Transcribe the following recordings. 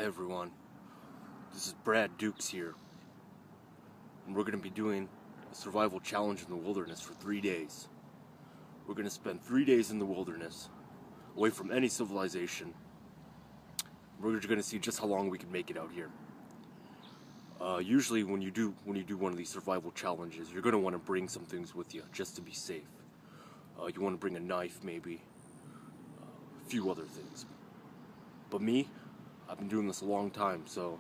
Hi everyone, this is Dookes here, and we're going to be doing a survival challenge in the wilderness for 3 days. We're going to spend 3 days in the wilderness, away from any civilization. We're going to see just how long we can make it out here. Usually when you do one of these survival challenges, you're going to want to bring some things with you just to be safe. You want to bring a knife, maybe, a few other things. But me, I've been doing this a long time, so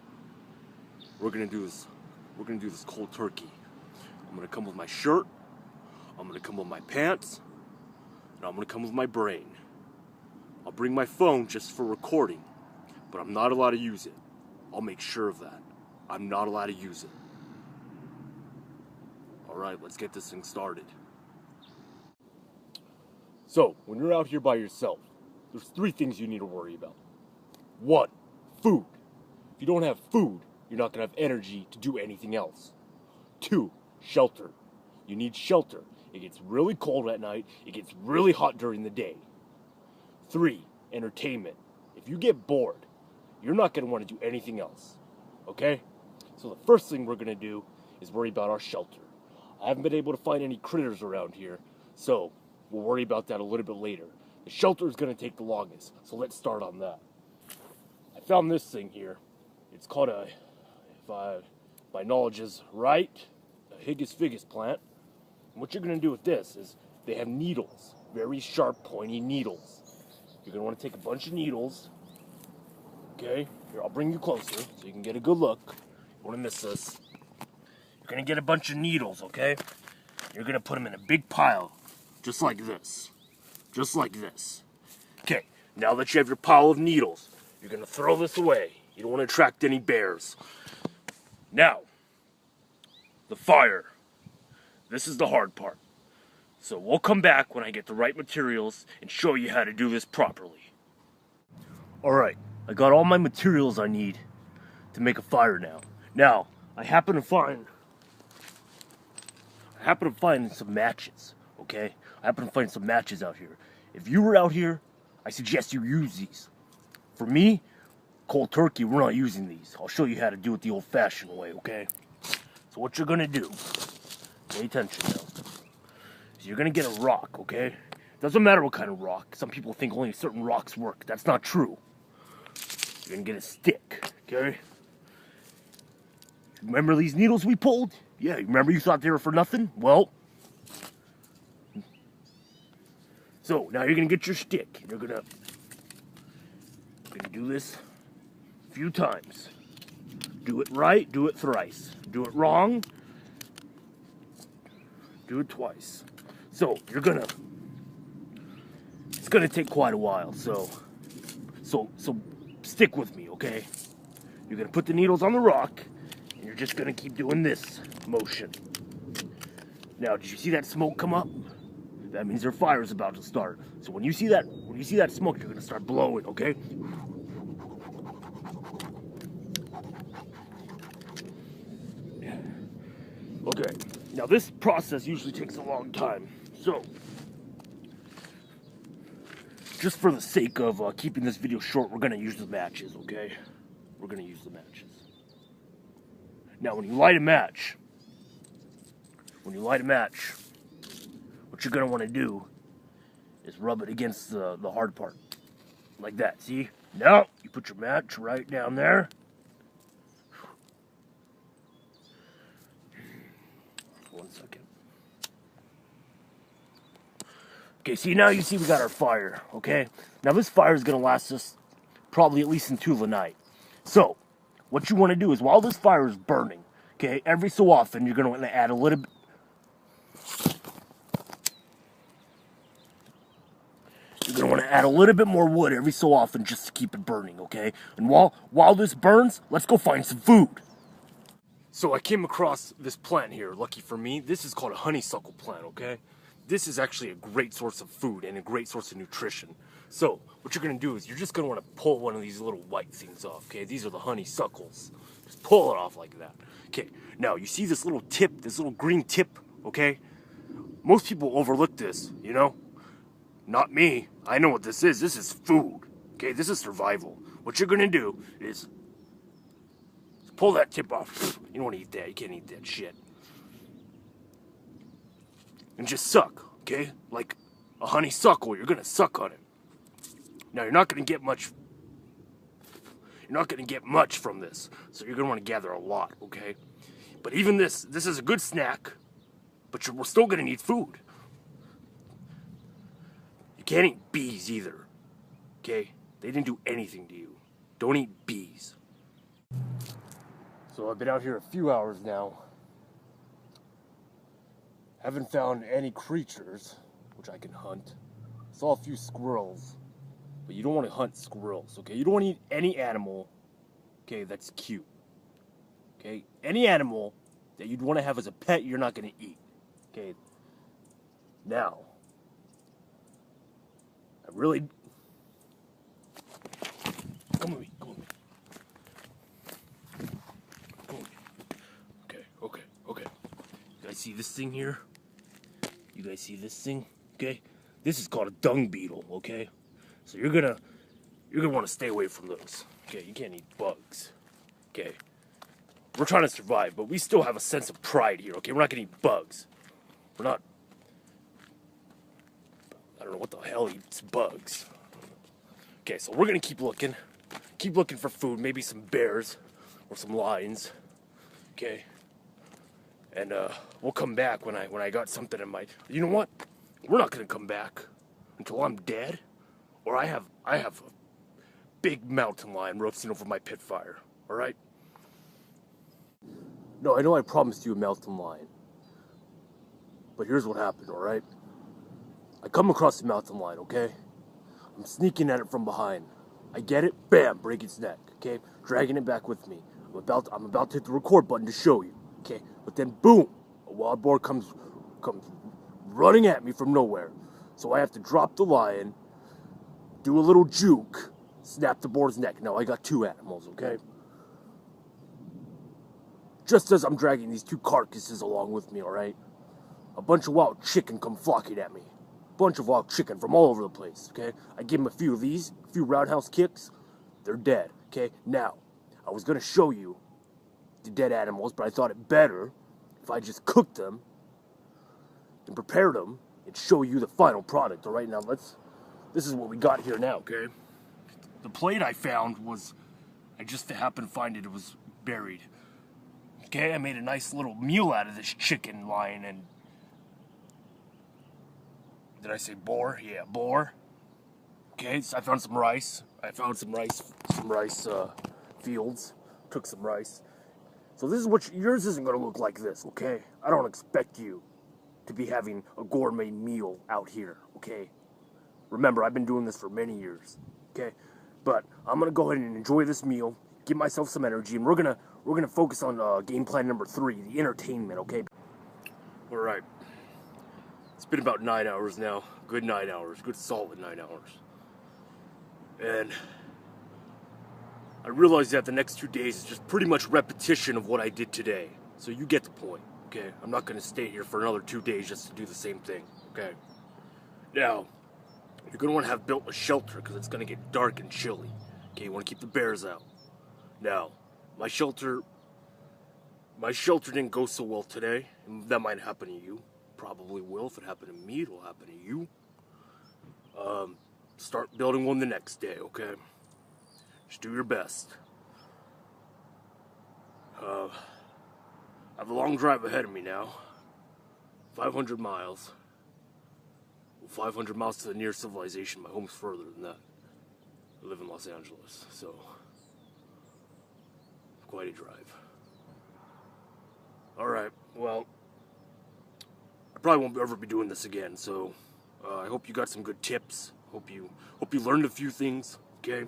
we're gonna do this cold turkey. I'm gonna come with my shirt, I'm gonna come with my pants, and I'm gonna come with my brain. I'll bring my phone just for recording, but I'm not allowed to use it. I'll make sure of that. I'm not allowed to use it. Alright, let's get this thing started. So, when you're out here by yourself, there's 3 things you need to worry about. 1, food. If you don't have food, you're not going to have energy to do anything else. 2, shelter. You need shelter. It gets really cold at night. It gets really hot during the day. 3, entertainment. If you get bored, you're not going to want to do anything else. Okay? So the first thing we're going to do is worry about our shelter. I haven't been able to find any critters around here, so we'll worry about that a little bit later. The shelter is going to take the longest, so let's start on that. I found this thing here. It's called if my knowledge is right, a Higus Figus plant. And what you're going to do with this is they have needles, very sharp, pointy needles. You're going to want to take a bunch of needles. Okay, here, I'll bring you closer so you can get a good look. You want to miss this. You're going to get a bunch of needles, okay? You're going to put them in a big pile, just like this. Just like this. Okay, now that you have your pile of needles, you're going to throw this away. You don't want to attract any bears. Now, the fire. This is the hard part. So we'll come back when I get the right materials and show you how to do this properly. Alright, I got all my materials I need to make a fire now. Now, I happen to find some matches, okay? I happen to find some matches out here. If you were out here, I suggest you use these. For me, cold turkey, we're not using these. I'll show you how to do it the old-fashioned way, okay? So what you're gonna do, pay attention now, is you're gonna get a rock, okay? Doesn't matter what kind of rock. Some people think only certain rocks work. That's not true. You're gonna get a stick, okay? Remember these needles we pulled? Yeah, remember you thought they were for nothing? Well, so now you're gonna get your stick. You're gonna do this a few times. Do it right, do it thrice. Do it wrong, do it twice. So it's gonna take quite a while, so stick with me, okay? You're gonna put the needles on the rock, and you're just gonna keep doing this motion. Now, did you see that smoke come up? That means their fire is about to start. So when you see that smoke, you're gonna start blowing, okay? Okay, now this process usually takes a long time, so just for the sake of keeping this video short, we're gonna use the matches, okay? We're gonna use the matches. Now, when you light a match, what you're gonna want to do is rub it against the hard part, like that. See? Now you put your match right down there. One second. Okay, see, now you see we got our fire, okay? Now this fire is going to last us probably at least until the night. So, what you want to do is while this fire is burning, okay, every so often you're going to want to add a little bit. You're going to want to add a little bit more wood every so often just to keep it burning, okay? And while this burns, let's go find some food. So I came across this plant here, lucky for me. This is called a honeysuckle plant, okay? This is actually a great source of food and a great source of nutrition. So what you're going to do is you're just going to want to pull one of these little white things off, okay? These are the honeysuckles. Just pull it off like that. Okay, now you see this little tip, this little green tip, okay? Most people overlook this, you know? Not me. I know what this is. This is food, okay? This is survival. What you're going to do is Pull that tip off. You don't want to eat that. You can't eat that shit. And just suck, okay? Like a honeysuckle, you're gonna suck on it. Now, you're not gonna get much. You're not gonna get much from this, so you're gonna want to gather a lot, okay? But even this is a good snack, but we're still gonna need food. You can't eat bees either, okay? They didn't do anything to you. Don't eat bees. So I've been out here a few hours now. Haven't found any creatures, which I can hunt. Saw a few squirrels, but you don't want to hunt squirrels, okay? You don't want to eat any animal, okay, that's cute. Okay? Any animal that you'd want to have as a pet, you're not going to eat. Okay? Now, I really... Come with me. Come with me. Come with me. Okay. You guys see this thing here? You guys see this thing? Okay? This is called a dung beetle, okay? So you're gonna want to stay away from those. Okay? You can't eat bugs. Okay? We're trying to survive, but we still have a sense of pride here, okay? We're not gonna eat bugs. We're not... I don't know what the hell eats bugs. Okay, so we're gonna keep looking. Keep looking for food, maybe some bears or some lions. Okay? And we'll come back when I got something in my... You know what? We're not gonna come back until I'm dead, or I have a big mountain lion roasting over my pit fire. All right? No, I know I promised you a mountain lion, but here's what happened. All right? I come across the mountain lion. Okay? I'm sneaking at it from behind. I get it. Bam! Break its neck. Okay? Dragging it back with me. I'm about to hit the record button to show you. Okay? But then, boom! A wild boar comes running at me from nowhere. So I have to drop the lion, do a little juke, snap the boar's neck. Now I got two animals, okay? Just as I'm dragging these two carcasses along with me, alright? A bunch of wild chicken come flocking at me. Bunch of wild chicken from all over the place, okay? I give them a few of these, a few roundhouse kicks. They're dead, okay? Now, I was gonna show you the dead animals, but I thought it better if I just cooked them and prepared them and show you the final product. All right, now this is what we got here now, okay? The plate I found was, I just happened to find it was buried. Okay, I made a nice little meal out of this chicken lion and, did I say boar? Yeah, boar. Okay, so I found some rice. Fields. Took some rice. So this is what, yours isn't gonna look like this, okay? I don't expect you to be having a gourmet meal out here, okay? Remember, I've been doing this for many years, okay? But I'm gonna go ahead and enjoy this meal, give myself some energy, and we're gonna focus on game plan number 3, the entertainment, okay? All right. It's been about 9 hours now. Good 9 hours. Good solid 9 hours. And I realize that the next 2 days is just pretty much repetition of what I did today. So you get the point, okay? I'm not going to stay here for another 2 days just to do the same thing, okay? Now, you're going to want to have built a shelter because it's going to get dark and chilly. Okay, you want to keep the bears out. Now, my shelter didn't go so well today. And that might happen to you. Probably will. If it happened to me, it'll happen to you. Start building one the next day, okay? Just do your best. I have a long drive ahead of me now. 500 miles. 500 miles to the nearest civilization. My home's further than that. I live in Los Angeles, so quite a drive. Alright, well, I probably won't ever be doing this again, so I hope you got some good tips. Hope you learned a few things, okay?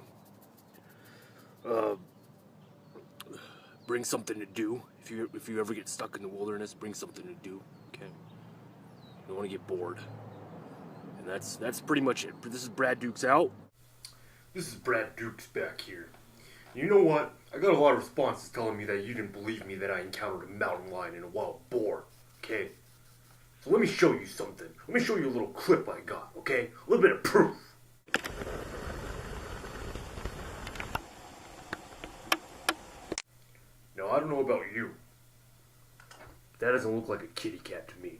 Bring something to do. If you ever get stuck in the wilderness, bring something to do, okay? You don't want to get bored. And that's pretty much it. This is Brad Dookes out. This is Brad Dookes back here. You know what? I got a lot of responses telling me that you didn't believe me that I encountered a mountain lion and a wild boar, okay? So let me show you something. Let me show you a little clip I got, okay? A little bit of proof. Now I don't know about you. That doesn't look like a kitty cat to me.